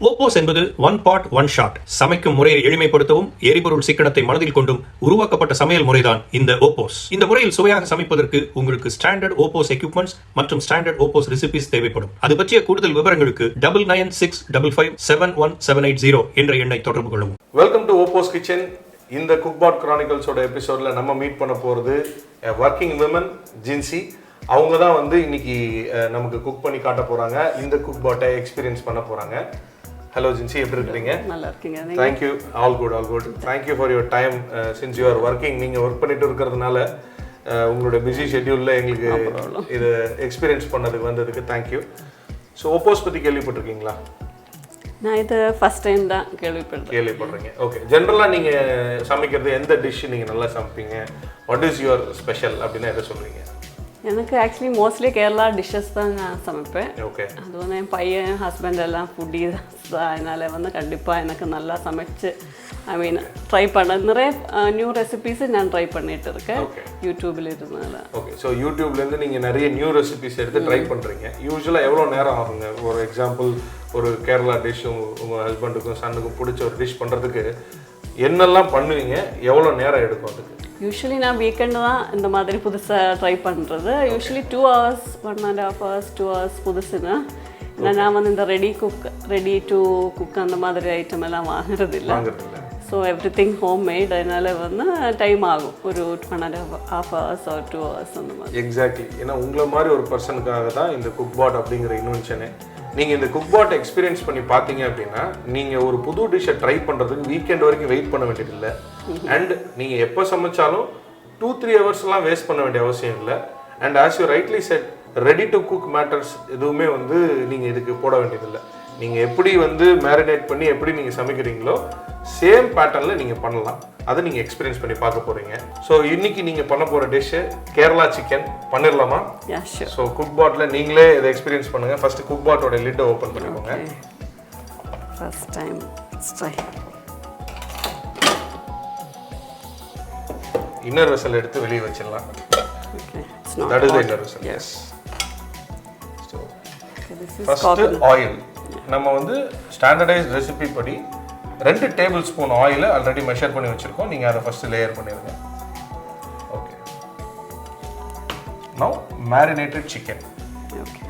OPOS என்பது one pot one shot. சமைக்கும் முறையை எளிமைப்படுத்தவும் எரிபொருள் சிக்கனத்தை மனதில் கொண்டும் உருவாக்கப்பட்ட சமையல் முறைதான் இந்த OPOS. இந்த முறையில் சுவையாக சமைப்பதற்கு உங்களுக்கு ஸ்டாண்டர்ட் OPOS எக்யூப்மெண்ட்ஸ் மற்றும் ஸ்டாண்டர்ட் OPOS ரெசிபிஸ் தேவைப்படும். அது பற்றிய கூடுதல் விவரங்களுக்கு 9965557180 என்ற எண்ணை தொடர்பு கொள்ளவும். Welcome to OPOS kitchen. இந்த குக்பாட் கிரானிக்கல்ஸோட எபிசோட்ல நம்ம மீட் பண்ண போறது ஒர்க்கிங் விமன் ஜின்சி. அவங்க தான் இன்னைக்கு நமக்கு குக் பண்ணி காட்ட போறாங்க. இந்த குக்பாட்டை எக்ஸ்பீரியன்ஸ் பண்ண போறாங்க. ஹலோ ஜின்சி, எப்படி இருக்கீங்க? நல்லா இருக்கீங்க. Thank you. All good. Thank you for your time. Since you are working, நீங்கள் ஒர்க் பண்ணிட்டு இருக்கிறதுனால உங்களோட பிஸி ஷெட்யூலில் எங்களுக்கு இது எக்ஸ்பீரியன்ஸ் பண்ணதுக்கு வந்ததுக்கு தேங்க்யூ. ஸோ OPOS பற்றி கேள்விப்பட்டிருக்கீங்களா? நான் இது ஃபர்ஸ்ட் டைம் தான் கேள்விப்படுறீங்க. ஓகே, ஜென்ரலாக நீங்கள் சமைக்கிறது எந்த டிஷ் நீங்கள் நல்லா சமைப்பீங்க? வாட் இஸ் யுவர் ஸ்பெஷல் அப்படின்னா எதை சொல்லுவீங்க? எனக்கு ஆக்சுவலி மோஸ்ட்லி கேரளா டிஷ்ஷஸ் தான் நான் சமைப்பேன். ஓகே, அது என் பையன் ஹஸ்பண்ட் எல்லாம் ஃபுட்டி தான். அதனால் கண்டிப்பாக எனக்கு நல்லா சமைச்சு ட்ரை பண்ண நிறைய நியூ ரெசிபீஸு நான் ட்ரை பண்ணிட்டு இருக்கேன் யூடியூபில் இருந்தனால. ஓகே, ஸோ யூடியூப்லேருந்து நீங்கள் நிறைய நியூ ரெசிபீஸ் எடுத்து ட்ரை பண்ணுறீங்க. யூஸ்வலாக எவ்வளோ நேரம் ஆகுங்க? ஒரு எக்ஸாம்பிள், ஒரு கேரளா டிஷ்ஷும் உங்கள் ஹஸ்பண்டுக்கும் சன்னுக்கும் பிடிச்ச ஒரு டிஷ் பண்ணுறதுக்கு என்னெல்லாம் பண்ணுவீங்க? எவ்வளோ நேரம் எடுக்கும் அதுக்கு? யூஸ்வலி நான் வீக்கெண்டு தான் இந்த மாதிரி புதுசாக ட்ரை பண்ணுறது. Usually 2 hours 1.5 hours 2 hours புதுசுன்னா. நான் இந்த ரெடி டு குக் அந்த மாதிரி ஐட்டம் எல்லாம் வாங்குறது இல்லை. So every thing home made. அதனால டைம் ஆகும், ஒரு 1.5 hours or 2 hours அந்த மாதிரி. எக்ஸாக்ட்லி. ஏன்னா உங்களை மாதிரி ஒரு பர்சனுக்காக தான் இந்த குக்பாட் அப்படிங்கிற இன்வென்ஷனே. நீங்கள் இந்த குக்பாட் எக்ஸ்பீரியன்ஸ் பண்ணி பார்த்தீங்க அப்படின்னா நீங்கள் ஒரு புது டிஷ்ஷை ட்ரை பண்ணுறதுக்கு வீக்கெண்ட் வரைக்கும் வெயிட் பண்ண வேண்டியதில்லை. அண்ட் நீங்கள் எப்போ சமைச்சாலும் 2-3 ஹவர்ஸ்லாம் வேஸ்ட் பண்ண வேண்டிய அவசியம் இல்லை. And as you rightly said, ready to cook matters எதுவுமே நீங்கள் இதுக்கு போட வேண்டியதில்லை. நீங்கள் எப்படி மேரினேட் பண்ணி எப்படி நீங்கள் சமைக்கிறீங்களோ சேம் பேட்டர்னில் நீங்கள் பண்ணலாம். அதை நீங்கள் எக்ஸ்பீரியன்ஸ் பண்ணி பார்க்க போகிறீங்க. ஸோ இன்னைக்கு நீங்கள் பண்ண போகிற டிஷ்ஷு கேரளா சிக்கன். பண்ணிடலாமா? ஸோ குக்பாட்டில் நீங்களே இதை எக்ஸ்பீரியன்ஸ் பண்ணுங்கள். ஃபஸ்ட்டு குக்பாட்டோட லிட்டை ஓப்பன் பண்ணிக்கோங்க. First time try. Inner vessel எடுத்து வெளியே வச்சிடலாம். That is the inner vessel. Yes. So first oil. நம்ம ஸ்டாண்டர்டைஸ்ட் ரெசிபி படி 2 tablespoon ஆயில் ஆல்ரெடி மெஷர் பண்ணி வச்சிருக்கோம். நீங்க அதை ஃபர்ஸ்ட் லேயர் பண்ணிருங்க. Okay. Now marinated chicken. Okay.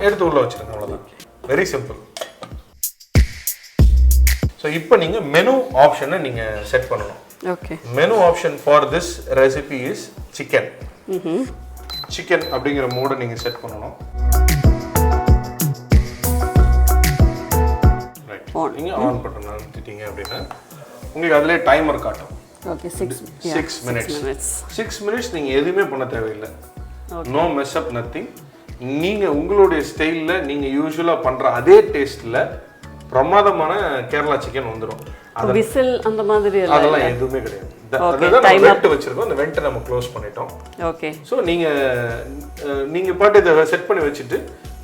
எடுத்து உள்ள வச்சிருங்க. அவ்வளவுதான். Very simple. ஸோ இப்போ நீங்கள் மெனு ஆப்ஷனை நீங்கள் செட் பண்ணணும். Okay. Menu option for this recipe is chicken. Chicken அப்படிங்கிற மோடை நீங்கள் செட் பண்ணணும். ரைட், நீங்கள் ஆன் பண்ணணும் நிறுத்திட்டீங்க அப்படின்னா உங்களுக்கு அதிலே டைமர் காட்டும். Okay, 6 minutes. 6 minutes நீங்கள் எதுவுமே பண்ண தேவையில்லை. No mess up, nothing. நீங்கள் உங்களுடைய ஸ்டைலில் நீங்கள் யூஸ்வலாக பண்ணுற அதே டேஸ்ட்டில் பிரமாதமான கேரளா சிக்கன் வந்துடும். விசில் அந்த மாதிரி அதெல்லாம் எதுவுமே கிடையாது. அதுதான் வெண்ட் வச்சிருக்கோம். அந்த வெண்ட்டை நம்ம க்ளோஸ் பண்ணிட்டோம். ஓகே. ஸோ நீங்க பாட்டு இதை செட் பண்ணி வச்சுட்டு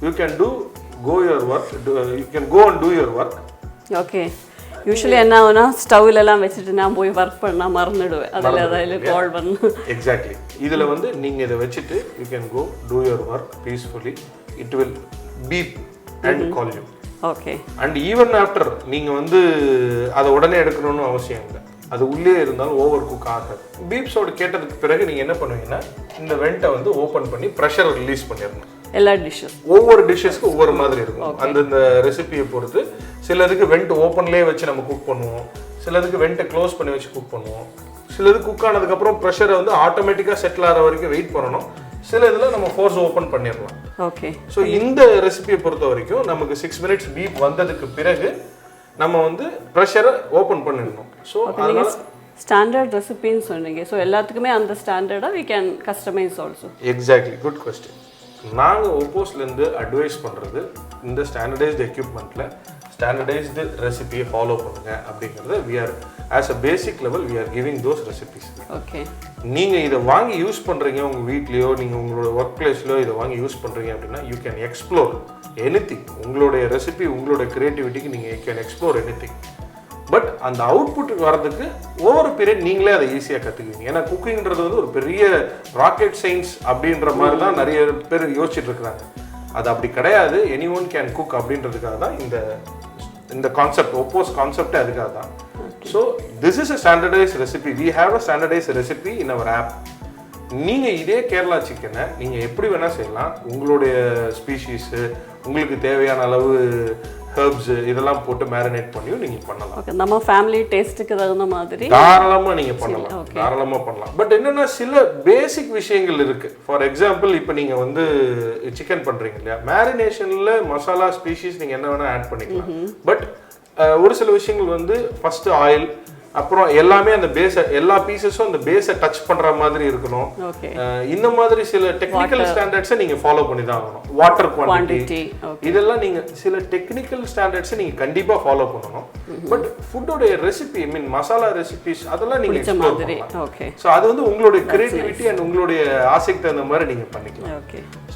you can go your work. You can go and do your work. Okay. Usually என்ன ஆகுனா ஸ்டவ்ல எல்லாம் வச்சுட்டு நான் போய் ஒர்க் பண்ணா மறந்துடுவேன். அதில் கால் பண்ணு. எக்ஸாக்ட்லி. இதில் நீங்க இதை வச்சுட்டு you can go to your work peacefully. It will beep and call you. Okay. And even after நீங்கள் அதை உடனே எடுக்கணும்னு அவசியம் இல்லை. அது உள்ளே இருந்தாலும் ஓவர் குக் ஆகாது. பீப்ஸோட கேட்டதுக்கு பிறகு நீங்கள் என்ன பண்ணுவீங்கன்னா இந்த வெண்ட்டை ஓப்பன் பண்ணி ப்ரெஷர் ரிலீஸ் பண்ணிடணும். எல்லா டிஷ்ஷஸ் ஒவ்வொரு டிஷ்ஷஸ்க்கு ஒவ்வொரு மாதிரி இருக்கும். அந்தந்த ரெசிபியை பொறுத்து சிலதுக்கு வெண்ட் ஓப்பன்லேயே வச்சு நம்ம குக் பண்ணுவோம். சிலதுக்கு வெண்ட்டை க்ளோஸ் பண்ணி வச்சு குக் பண்ணுவோம். சிலது குக் ஆனதுக்கப்புறம் ப்ரெஷரை ஆட்டோமேட்டிக்காக செட்டில் ஆகிற வரைக்கும் வெயிட் பண்ணணும். சில இதில் நம்ம ஃபோர்ஸ் ஓப்பன் பண்ணிடலாம். ஓகே. ஸோ இந்த ரெசிபியை பொறுத்த வரைக்கும் நமக்கு 6 minutes பீப் வந்ததுக்கு பிறகு நம்ம ப்ரெஷரை ஓப்பன் பண்ணிடணும். ஸோ அதனால ஸ்டாண்டர்ட் ரெசிபின்னு சொன்னீங்க. ஸோ எல்லாத்துக்குமே அந்த ஸ்டாண்டர்டாக we can customise also. Exactly, good question. நாங்கள் OPOSலேருந்து அட்வைஸ் பண்ணுறது இந்த ஸ்டாண்டர்டைஸ்டு எக்யூப்மெண்ட்டில் ஸ்டாண்டர்டைஸ்டு ரெசிபியை ஃபாலோ பண்ணுங்க அப்படிங்கிறத we are as a basic level we are giving those recipes. Okay. நீங்கள் இதை வாங்கி யூஸ் பண்ணுறீங்க உங்கள் வீட்லேயோ நீங்கள் உங்களோட ஒர்க் பிளேஸ்லையோ இதை வாங்கி யூஸ் பண்ணுறீங்க அப்படின்னா யூ கேன் எக்ஸ்ப்ளோர் எனிதிங். உங்களுடைய ரெசிபி உங்களோட க்ரியேட்டிவிட்டிக்கு நீங்கள் you can explore anything. But அந்த அவுட்புட்டுக்கு வரதுக்கு ஒவ்வொரு பீரியட் நீங்களே அதை ஈஸியாக கற்றுக்குவீங்க. ஏன்னா குக்கிங்கிறது வந்து ஒரு பெரிய ராக்கெட் சயின்ஸ் அப்படின்ற மாதிரி தான் நிறைய பேர் யோசிச்சுட்டு இருக்கிறாங்க. அது அப்படி கிடையாது. எனி ஒன் கேன் குக் அப்படின்றதுக்காக தான் இந்த கான்செப்ட், OPOS கான்செப்டே அதுக்காக தான். So this is a standardize recipe. We have a standardize recipe in our app. நீங்கள் இதே கேரளா சிக்கனை நீங்கள் எப்படி வேணால் செய்யலாம். உங்களுடைய ஸ்பீஷீஸு, உங்களுக்கு தேவையான அளவு ஹெர்ப்ஸ் இதெல்லாம் போட்டு மேரினேட் பண்ணியும் நீங்கள் பண்ணலாம். ஓகே, நம்ம ஃபேமிலி டேஸ்ட்டுக்கு தகுந்த மாதிரி தாராளமாக நீங்கள் பண்ணலாம். தாராளமாக பண்ணலாம். பட் என்னென்னா சில பேசிக் விஷயங்கள் இருக்குது. ஃபார் எக்ஸாம்பிள் இப்போ நீங்கள் வந்து சிக்கன் பண்ணுறீங்க இல்லையா, மேரினேஷனில் மசாலா ஸ்பீஷீஸ் நீங்கள் என்ன வேணால் ஆட் பண்ணிக்கலாம். பட் ஒரு சில விஷயங்கள் வந்து ஃபர்ஸ்ட் ஆயில், அப்புறம் எல்லாமே அந்த பேஸை, எல்லா பீசஸும் அந்த பேஸை டச் பண்ற மாதிரி இருக்கணும். இந்த மாதிரி சில டெக்னிக்கல் ஸ்டாண்டர்ட்ஸை நீங்க ஃபாலோ பண்ணி தான் ஆகணும். வாட்டர் குவான்டிட்டி இதெல்லாம் நீங்க சில டெக்னிக்கல் ஸ்டாண்டர்ட்ஸை நீங்க கண்டிப்பா ஃபாலோ பண்ணணும். பட் ஃபுட்டோட recipe, I mean masala recipes அதெல்லாம் நீங்க எக்ஸ்ப்ளோர் பண்ணலாம். ஸோ அது வந்து உங்களுடைய கிரியேட்டிவிட்டி அண்ட் உங்களுடைய ஆசைக்கு தகுந்த மாதிரி நீங்க பண்ணிக்கலாம்.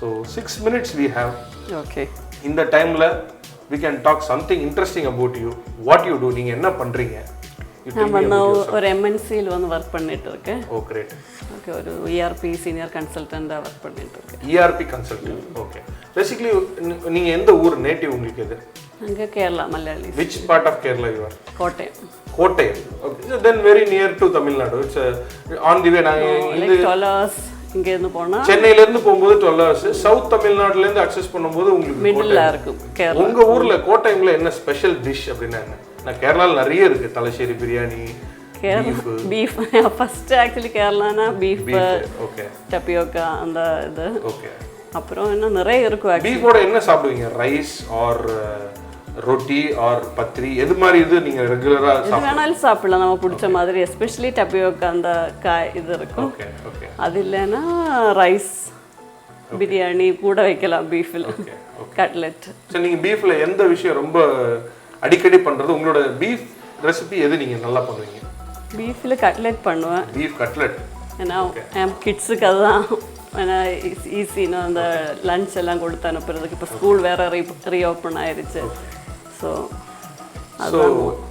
So 6 minutes we have. இந்த டைம்ல we can talk something interesting about you. What you do, நீங்க என்ன பண்றீங்க? நான் ஒரு எம்என்சியில் வந்து ஒர்க் பண்ணிட்டு இருக்கேன். ஓ கிரேட். ஓகே, ஒரு ERP சீனியர் கன்சல்டன்ட்டாக ஒர்க் பண்ணிட்டு இருக்கேன். ERP consultant. ஓகே. பேசிக்கலி நீங்க எந்த ஊர், நேட்டிவ் உங்களுக்கு எது? அங்கே Kerala, Malayali. Which part of Kerala you are? Kottayam. Kottayam. Okay. So then very near to Tamil Nadu. It's on the way. நான் இந்த 12 hours இங்க இருந்து போனா சென்னையில இருந்து போகும்போது 12 hours. சவுத் தமிழ்நாடுல இருந்து அக்சஸ் பண்ணும்போது உங்களுக்கு மிடில்ல இருக்கும் கேரளா. உங்க ஊர்ல கோட்டயம்ல என்ன ஸ்பெஷல் டிஷ் அப்படின்னா என்ன? நான் கேரளால நிறைய இருக்கு. Thalassery biryani, beef. First actually கேரளானா பீஃப், ஓகே, டபியோக்கா அந்த இது. ஓகே. அப்புறம் என்ன நிறைய இருக்கும். பீஃபோட என்ன சாப்பிடுவீங்க? ரைஸ் ஆர் ரொட்டி ஆர் பத்ரி, எது மாதிரி இது நீங்க ரெகுலரா எது வேணாலும் சாப்பிடலாம் நம்ம பிடிச்ச மாதிரி. எஸ்பெஷலி டபியோக்கா அந்த காய் இது இருக்கும். Okay okay. அது இல்லைன்னா ரைஸ், பிரியாணி கூட வைக்கலாம் பீஃபில். கட்லெட். சரி, நீங்க பீஃப்ல எந்த விஷயம் ரொம்ப அடிக்கடி பண்றது? உங்களோட பீஃப் ரெசிபி எது நீங்க நல்லா பண்ணுவீங்க? பீஃபில் கட்லெட் பண்ணுவேன். Beef cutlet. ஏன்னா என் கிட்ஸுக்கு அதுதான் ஏன்னா ஈஸின்னு அந்த லஞ்ச் எல்லாம் கொடுத்து அனுப்புறதுக்கு. இப்போ ஸ்கூல் வேற ரீஓப்பன் ஆயிடுச்சு. ஸோ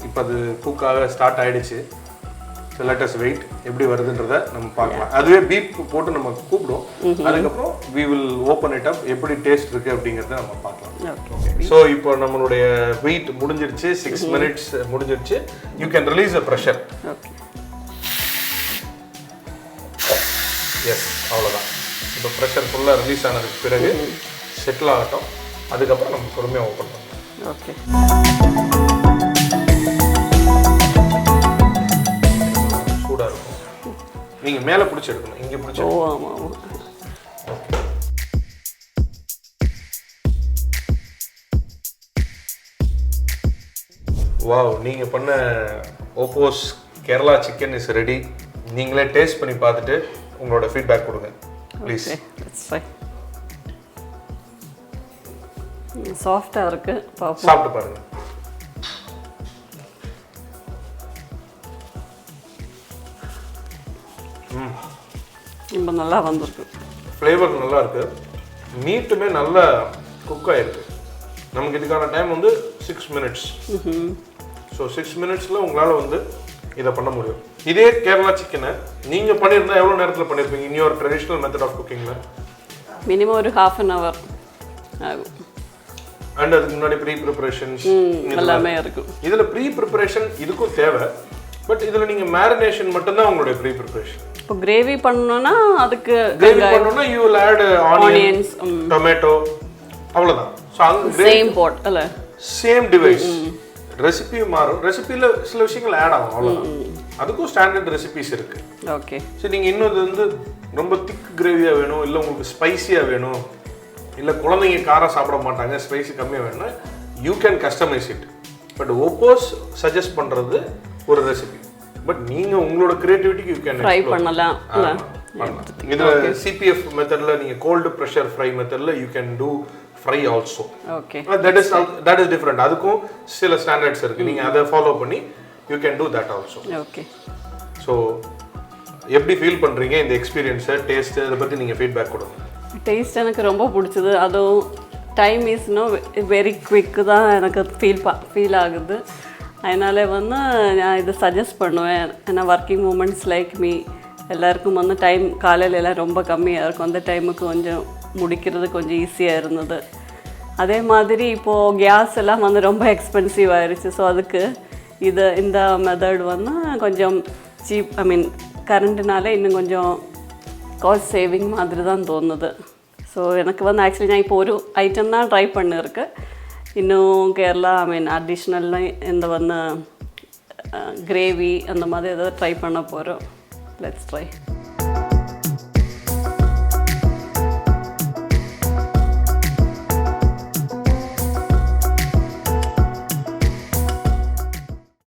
இப்போ அது குக்காக ஸ்டார்ட் ஆயிடுச்சு. ஸோ லெட் அஸ் வெயிட், எப்படி வருதுன்றத நம்ம பார்க்கலாம். அதுவே பீஃப் போட்டு நம்ம கூப்பிடுவோம். அதுக்கப்புறம் we will open it up, எப்படி டேஸ்ட் இருக்கு அப்படிங்கிறத நம்ம பார்க்கலாம். ஸோ இப்போ நம்மளுடைய வெயிட் முடிஞ்சிருச்சு. 6 minutes முடிஞ்சிருச்சு. You can release a pressure. Yes, அவ்வளோதான். இப்போ ப்ரெஷர் ஃபுல்லாக ரிலீஸ் ஆனதுக்கு பிறகு செட்டில் ஆகட்டும். அதுக்கப்புறம் நம்ம பொறுமையாக ஓப்பன் பண்ணலாம். ஓகே. சூடாக இருக்கும். நீங்கள் மேலே பிடிச்சி எடுக்கணும், இங்கே பிடிச்சி. ஓ ஆமாம் ஆமாம். வாவ், நீங்கள் பண்ண OPOS Kerala chicken is ready. நீங்களே டேஸ்ட் பண்ணி பார்த்துட்டு உங்களோட ஃபீட்பேக் கொடுங்க ப்ளீஸ். சாஃப்டாக இருக்கு, சாப்பிட்டு பாருங்க. ரொம்ப நல்லா வந்திருக்கு. ஃப்ளேவர் நல்லா இருக்கு. மீட்டுமே நல்லா குக் ஆயிருக்கு. நமக்கு இதுக்கான டைம் வந்து 6 minutes. ஸோ 6 minutesல உங்களால் வந்து இதை பண்ண முடியும். இதே கேரளா சிக்கனை நீங்கள் பண்ணியிருந்தா எவ்வளோ நேரத்தில் பண்ணியிருப்பீங்க? In your traditional method of குக்கிங்கில் மினிமம் ஒரு 1/2 hour ஆகும். அண்ட் அதுக்கு முன்னாடி ப்ரீ ப்ரிப்பரேஷன்ஸ் எல்லாமே இருக்கும். இதில் ப்ரீ ப்ரிப்பரேஷன் இதுக்கும் தேவை. பட் இதில் நீங்கள் மேரினேஷன் மட்டும்தான் உங்களுடைய ப்ரீ ப்ரிப்பரேஷன். இப்போ கிரேவி பண்ணணும்னா அதுக்கு கிரேவி பண்ணணும்னா you will add onions, tomato, அவ்வளோதான். ஸோ அங்கே சேம் பாட் அல்ல, சேம் டிவைஸ். ரெசிபி மாறும், ரெசிபியில் சில விஷயங்கள் ஆட் ஆகும், அவ்வளோதான். அதுக்கும் ஸ்டாண்டர்ட் ரெசிபிஸ் இருக்கு. ஓகே. சரி, நீங்கள் இன்னும் இது வந்து ரொம்ப திக் கிரேவியாக வேணும், இல்லை உங்களுக்கு ஸ்பைசியாக வேணும், இல்லை குழந்தைங்க காரம் சாப்பிட மாட்டாங்க, ஸ்பைசி கம்மியாக வேணும்னா you can customise it. But OPOS suggest பண்ணுறது ஒரு ரெசிபி. பட் நீங்கள் உங்களோட கிரியேட்டிவிட்டிக்கு யூ கேன் ஃப்ரை பண்ணலாம். இதில் CPF மெத்தடில் நீங்கள் கோல்டு ப்ரெஷர் ஃப்ரை மெத்தடில் you can do fry also. Okay. That is different. அதுக்கும் சில ஸ்டாண்டர்ட்ஸ் இருக்குது. நீங்கள் அதை ஃபாலோ பண்ணி you can do that also. Okay. So எப்படி ஃபீல் பண்ணுறீங்க இந்த எக்ஸ்பீரியன்ஸை, டேஸ்ட்டு, அதை பற்றி நீங்கள் ஃபீட்பேக் கொடுங்க. டேஸ்ட் எனக்கு ரொம்ப பிடிச்சது. அதுவும் time is no very quick தான் எனக்கு ஃபீல் ஆகுது. அதனால வந்து நான் இதை சஜஸ்ட் பண்ணுவேன். ஏன்னா ஒர்க்கிங் உமன்ஸ் லைக் மீ எல்லாருக்கும் வந்து டைம் காலையில எல்லாம் ரொம்ப கம்மியாக இருக்கும். அந்த டைமுக்கு கொஞ்சம் முடிக்கிறது கொஞ்சம் ஈஸியாக இருந்தது. அதே மாதிரி இப்போது கேஸ் எல்லாம் வந்து ரொம்ப எக்ஸ்பென்சிவ் ஆயிடுச்சு. ஸோ அதுக்கு இந்த மெத்தட் வந்து கொஞ்சம் சீப், ஐ மீன் கரண்ட்டுனால இன்னும் கொஞ்சம் காஸ்ட் சேவிங் மாதிரி தான் தோணுது. ஸோ எனக்கு வந்து ஆக்சுவலி நான் இப்போ ஒரு ஐட்டம் தான் ட்ரை பண்ணியிருக்கேன். இன்னும் கேரளா ஐ மீன் அடிஷ்னல்லாம் இந்த வந்து கிரேவி அந்த மாதிரி ஏதாவது ட்ரை பண்ண போகிறோம். Let's try.